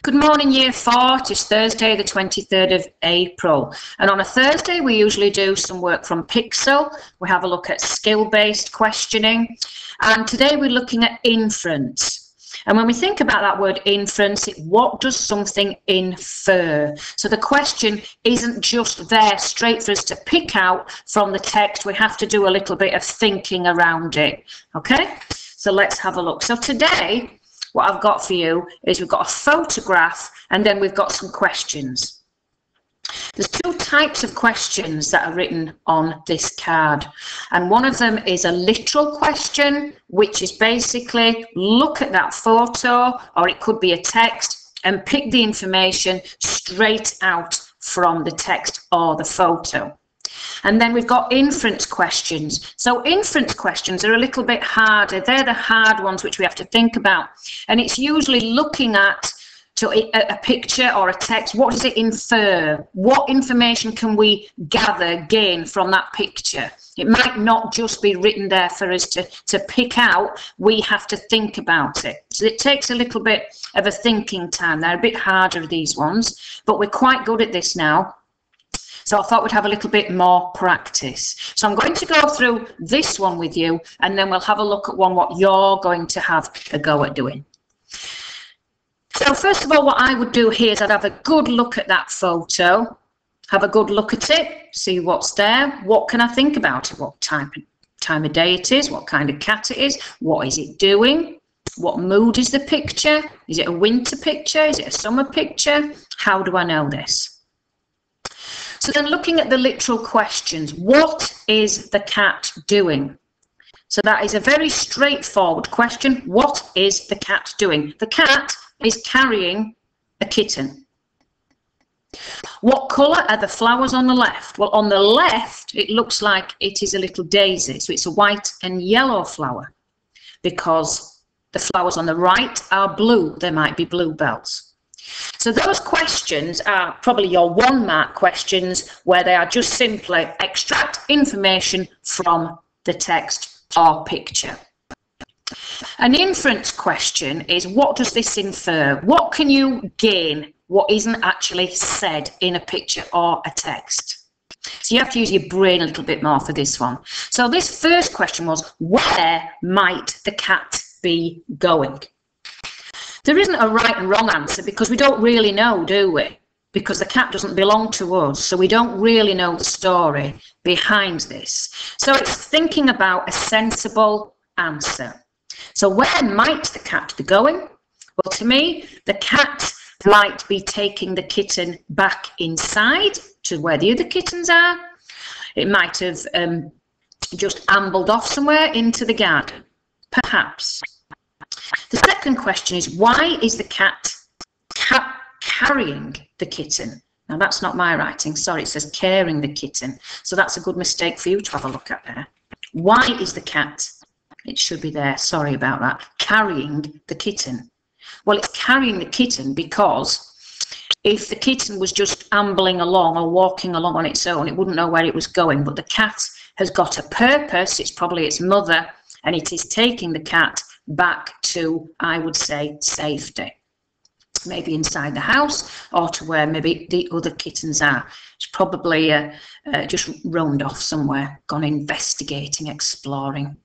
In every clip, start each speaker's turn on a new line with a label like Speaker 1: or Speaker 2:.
Speaker 1: Good morning, Year 4. It's Thursday, the 23rd of April. And on a Thursday, we usually do some work from Pixel. We have a look at skill-based questioning. And today we're looking at inference. And when we think about that word inference, what does something infer? So the question isn't just there straight for us to pick out from the text. We have to do a little bit of thinking around it. Okay, so let's have a look. So today, what I've got for you is we've got a photograph and then we've got some questions. There's two types of questions that are written on this card, and one of them is a literal question, which is basically look at that photo, or it could be a text, and pick the information straight out from the text or the photo. And then we've got inference questions. So inference questions are a little bit harder. They're the hard ones which we have to think about. And it's usually looking at a picture or a text. What does it infer? What information can we gain from that picture? It might not just be written there for us to pick out. We have to think about it. So it takes a little bit of a thinking time. They're a bit harder, these ones, but we're quite good at this now. So I thought we'd have a little bit more practice. So I'm going to go through this one with you, and then we'll have a look at what you're going to have a go at doing. So first of all, what I would do here is I'd have a good look at that photo, have a good look at it, see what's there. What can I think about it? What time of day it is, what kind of cat it is, what is it doing, what mood is the picture, is it a winter picture, is it a summer picture, how do I know this? So then looking at the literal questions, what is the cat doing? So that is a very straightforward question. What is the cat doing? The cat is carrying a kitten. What colour are the flowers on the left? Well, on the left, it looks like it is a little daisy. So it's a white and yellow flower, because the flowers on the right are blue. There might be bluebells. So those questions are probably your 1-mark questions, where they are just simply extract information from the text or picture. An inference question is, what does this infer? What can you gain what isn't actually said in a picture or a text? So you have to use your brain a little bit more for this one. So this first question was, where might the cat be going? There isn't a right and wrong answer, because we don't really know, do we? Because the cat doesn't belong to us, so we don't really know the story behind this. So it's thinking about a sensible answer. So where might the cat be going? Well, to me, the cat might be taking the kitten back inside to where the other kittens are. It might have just ambled off somewhere into the garden, perhaps. The second question is, why is the cat carrying the kitten? Now, that's not my writing. Sorry, it says carrying the kitten. So that's a good mistake for you to have a look at there. Why is the cat, it should be there, sorry about that, carrying the kitten? Well, it's carrying the kitten because if the kitten was just ambling along or walking along on its own, it wouldn't know where it was going. But the cat has got a purpose. It's probably its mother, and it is taking the cat back to, I would say, safety. Maybe inside the house, or to where maybe the other kittens are. It's probably just roamed off somewhere, gone investigating, exploring.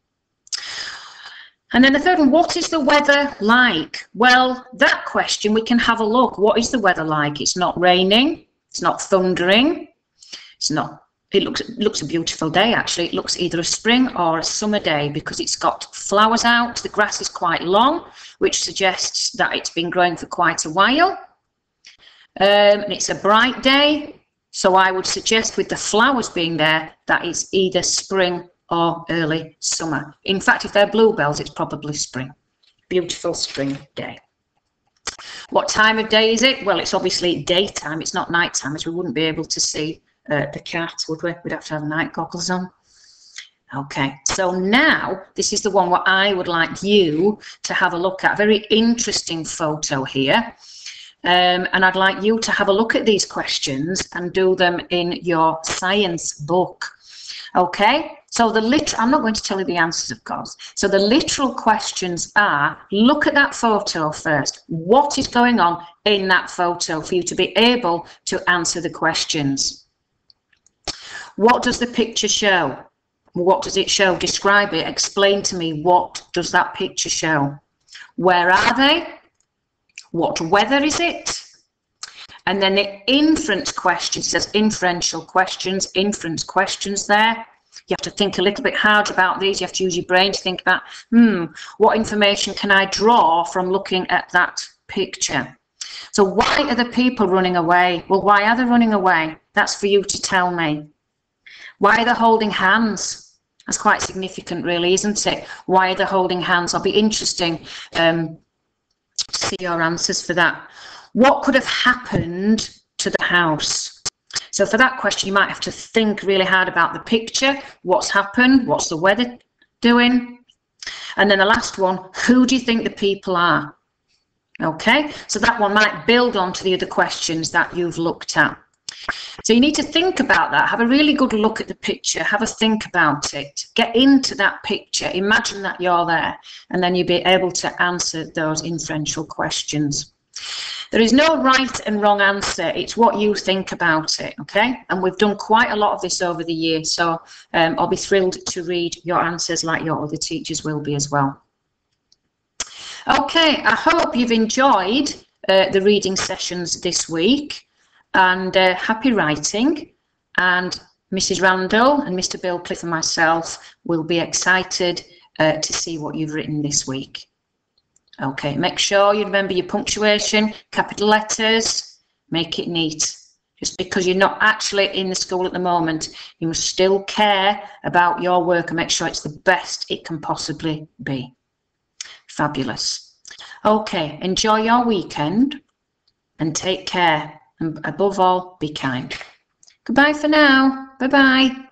Speaker 1: And then the third one, what is the weather like? Well, that question, we can have a look. What is the weather like? It's not raining, it's not thundering, it's not. It looks a beautiful day, actually. It looks either a spring or a summer day, because it's got flowers out. The grass is quite long, which suggests that it's been growing for quite a while. And it's a bright day, so I would suggest, with the flowers being there, that it's either spring or early summer. In fact, if they're bluebells, it's probably spring. Beautiful spring day. What time of day is it? Well, it's obviously daytime. It's not nighttime, as we wouldn't be able to see the cat, would we? We'd have to have night goggles on. Okay, so now this is the one where I would like you to have a look at. A very interesting photo here. And I'd like you to have a look at these questions and do them in your science book. Okay, So I'm not going to tell you the answers, of course. So the literal questions are, look at that photo first. What is going on in that photo for you to be able to answer the questions? What does the picture show? What does it show? Describe it. Explain to me, what does that picture show? Where are they? What weather is it? And then the inference question says inferential questions, inference questions there. You have to think a little bit hard about these. You have to use your brain to think about, what information can I draw from looking at that picture? So why are the people running away? Well, why are they running away? That's for you to tell me. Why are they holding hands? That's quite significant, really, isn't it? Why are they holding hands? I'll be interesting to see your answers for that. What could have happened to the house? So for that question, you might have to think really hard about the picture. What's happened? What's the weather doing? And then the last one, who do you think the people are? Okay, so that one might build on to the other questions that you've looked at. So you need to think about that. Have a really good look at the picture. Have a think about it. Get into that picture. Imagine that you're there, and then you'll be able to answer those inferential questions. There is no right and wrong answer. It's what you think about it, okay? And we've done quite a lot of this over the years, so I'll be thrilled to read your answers like your other teachers will be as well. Okay, I hope you've enjoyed the reading sessions this week, and happy writing. And Mrs. Randall and Mr. Bilcliffe and myself will be excited to see what you've written this week. Okay, make sure you remember your punctuation, capital letters, make it neat. Just because you're not actually in the school at the moment, you must still care about your work and make sure it's the best it can possibly be. Fabulous. Okay, enjoy your weekend and take care. And above all, be kind. Goodbye for now. Bye-bye.